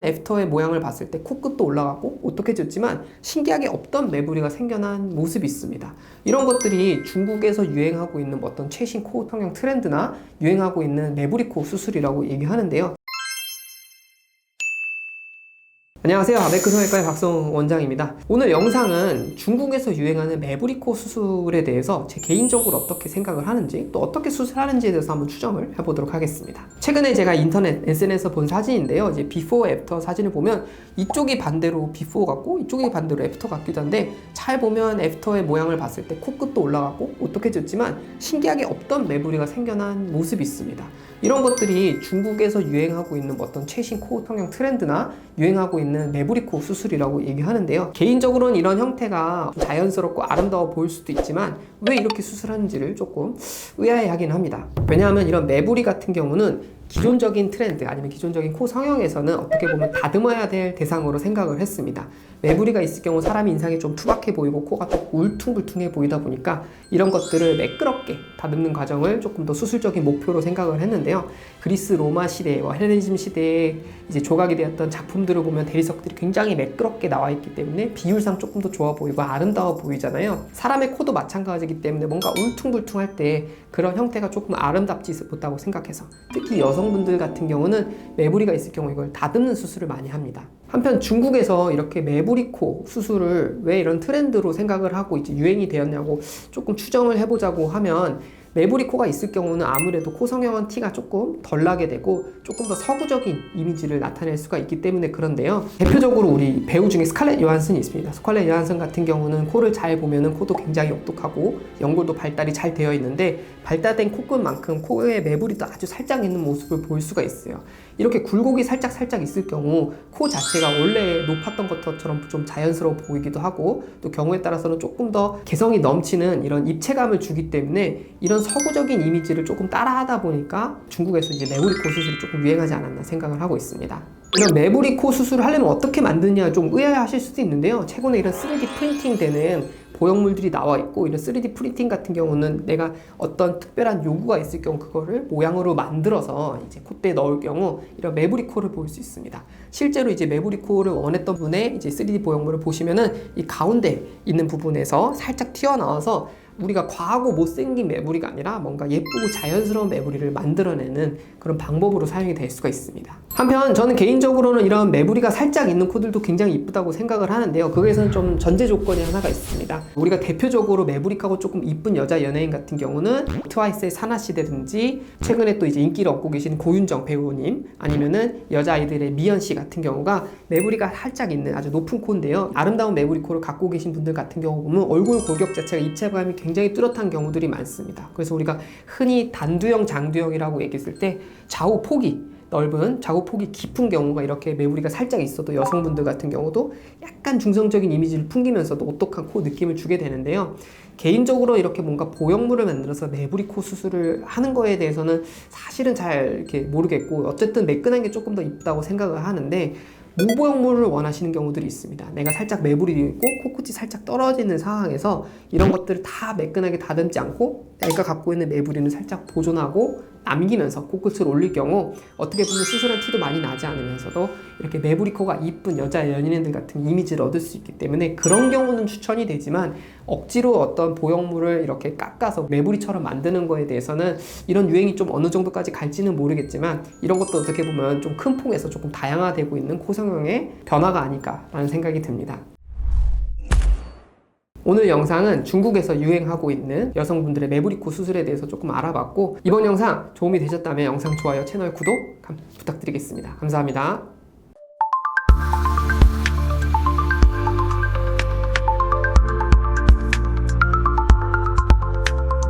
애프터의 모양을 봤을 때 코끝도 올라가고 오똑해졌지만 신기하게 없던 매부리가 생겨난 모습이 있습니다. 이런 것들이 중국에서 유행하고 있는 어떤 최신 코 성형 트렌드나 유행하고 있는 매부리 코 수술이라고 얘기하는데요. 안녕하세요. 아베크 성형외과의 박성훈 원장입니다. 오늘 영상은 중국에서 유행하는 매부리 코 수술에 대해서 제 개인적으로 어떻게 생각을 하는지 또 어떻게 수술하는지에 대해서 한번 추정을 해보도록 하겠습니다. 최근에 제가 인터넷 SNS에서 본 사진인데요. 이제 비포 애프터 사진을 보면 이쪽이 반대로 비포 같고 이쪽이 반대로 애프터 같기도 한데 잘 보면 애프터의 모양을 봤을 때 코끝도 올라가고 오똑해졌지만 신기하게 없던 매부리가 생겨난 모습이 있습니다. 이런 것들이 중국에서 유행하고 있는 어떤 최신 코 성형 트렌드나 유행하고 있는 매부리 코 수술이라고 얘기하는데요. 개인적으로는 이런 형태가 자연스럽고 아름다워 보일 수도 있지만 왜 이렇게 수술하는지를 조금 의아해하긴 합니다. 왜냐하면 이런 매부리 같은 경우는 기존적인 트렌드 아니면 기존적인 코 성형에서는 어떻게 보면 다듬어야 될 대상으로 생각을 했습니다. 매부리가 있을 경우 사람 인상이 좀 투박해 보이고 코가 좀 울퉁불퉁해 보이다 보니까 이런 것들을 매끄럽게 다듬는 과정을 조금 더 수술적인 목표로 생각을 했는데요. 그리스 로마 시대와 헬레니즘 시대에 이제 조각이 되었던 작품들을 보면 대리석들이 굉장히 매끄럽게 나와 있기 때문에 비율상 조금 더 좋아 보이고 아름다워 보이잖아요. 사람의 코도 마찬가지이기 때문에 뭔가 울퉁불퉁할 때 그런 형태가 조금 아름답지 못하고 생각해서 특히 여성분들 같은 경우는 매부리가 있을 경우 이걸 다듬는 수술을 많이 합니다. 한편 중국에서 이렇게 매부리 코 수술을 왜 이런 트렌드로 생각을 하고 이제 유행이 되었냐고 조금 추정을 해보자고 하면 매부리 코가 있을 경우는 아무래도 코 성형한 티가 조금 덜 나게 되고 조금 더 서구적인 이미지를 나타낼 수가 있기 때문에 그런데요. 대표적으로 우리 배우 중에 스칼렛 요한슨이 있습니다. 스칼렛 요한슨 같은 경우는 코를 잘 보면은 코도 굉장히 똑똑하고 연골도 발달이 잘 되어 있는데 발달된 코끝만큼 코에 매부리도 아주 살짝 있는 모습을 볼 수가 있어요. 이렇게 굴곡이 살짝 있을 경우 코 자체가 원래 높았던 것처럼 좀 자연스러워 보이기도 하고 또 경우에 따라서는 조금 더 개성이 넘치는 이런 입체감을 주기 때문에 이런 서구적인 이미지를 조금 따라하다 보니까 중국에서 이제 매부리 코 수술이 조금 유행하지 않았나 생각을 하고 있습니다. 이런 매부리 코 수술을 하려면 어떻게 만드냐 좀 의아해하실 수도 있는데요. 최근에 이런 3D 프린팅 되는 보형물들이 나와 있고 이런 3D 프린팅 같은 경우는 내가 어떤 특별한 요구가 있을 경우 그거를 모양으로 만들어서 이제 콧대에 넣을 경우 이런 매부리 코를 볼 수 있습니다. 실제로 이제 매부리 코를 원했던 분의 이제 3D 보형물을 보시면은 이 가운데 있는 부분에서 살짝 튀어나와서 우리가 과하고 못생긴 매부리가 아니라 뭔가 예쁘고 자연스러운 매부리를 만들어내는 그런 방법으로 사용이 될 수가 있습니다. 한편 저는 개인적으로는 이런 매부리가 살짝 있는 코들도 굉장히 이쁘다고 생각을 하는데요. 거기에서는 좀 전제 조건이 하나가 있습니다. 우리가 대표적으로 매부리하고 조금 이쁜 여자 연예인 같은 경우는 트와이스의 사나 씨라든지 최근에 또 이제 인기를 얻고 계신 고윤정 배우님 아니면은 여자아이들의 미연 씨 같은 경우가 매부리가 살짝 있는 아주 높은 코인데요. 아름다운 매부리 코를 갖고 계신 분들 같은 경우 보면 얼굴 골격 자체가 입체감이 굉장히 뚜렷한 경우들이 많습니다. 그래서 우리가 흔히 단두형, 장두형이라고 얘기했을 때 좌우 폭이 넓은 좌우 폭이 깊은 경우가 이렇게 매부리가 살짝 있어도 여성분들 같은 경우도 약간 중성적인 이미지를 풍기면서도 오똑한 코 느낌을 주게 되는데요. 개인적으로 이렇게 뭔가 보형물을 만들어서 매부리 코 수술을 하는 거에 대해서는 사실은 잘 이렇게 모르겠고 어쨌든 매끈한 게 조금 더 이쁘다고 생각을 하는데 무보형물을 원하시는 경우들이 있습니다. 내가 살짝 매부리 있고 코끝이 살짝 떨어지는 상황에서 이런 것들을 다 매끈하게 다듬지 않고 내가 갖고 있는 매부리는 살짝 보존하고 남기면서 코끝을 올릴 경우 어떻게 보면 수술한 티도 많이 나지 않으면서도 이렇게 매부리 코가 이쁜 여자 연예인들 같은 이미지를 얻을 수 있기 때문에 그런 경우는 추천이 되지만 억지로 어떤 보형물을 이렇게 깎아서 매부리처럼 만드는 거에 대해서는 이런 유행이 좀 어느 정도까지 갈지는 모르겠지만 이런 것도 어떻게 보면 좀 큰 폭에서 조금 다양화되고 있는 코 성형의 변화가 아닐까라는 생각이 듭니다. 오늘 영상은 중국에서 유행하고 있는 여성분들의 매부리 코 수술에 대해서 조금 알아봤고 이번 영상 도움이 되셨다면 영상 좋아요, 채널 구독 부탁드리겠습니다. 감사합니다.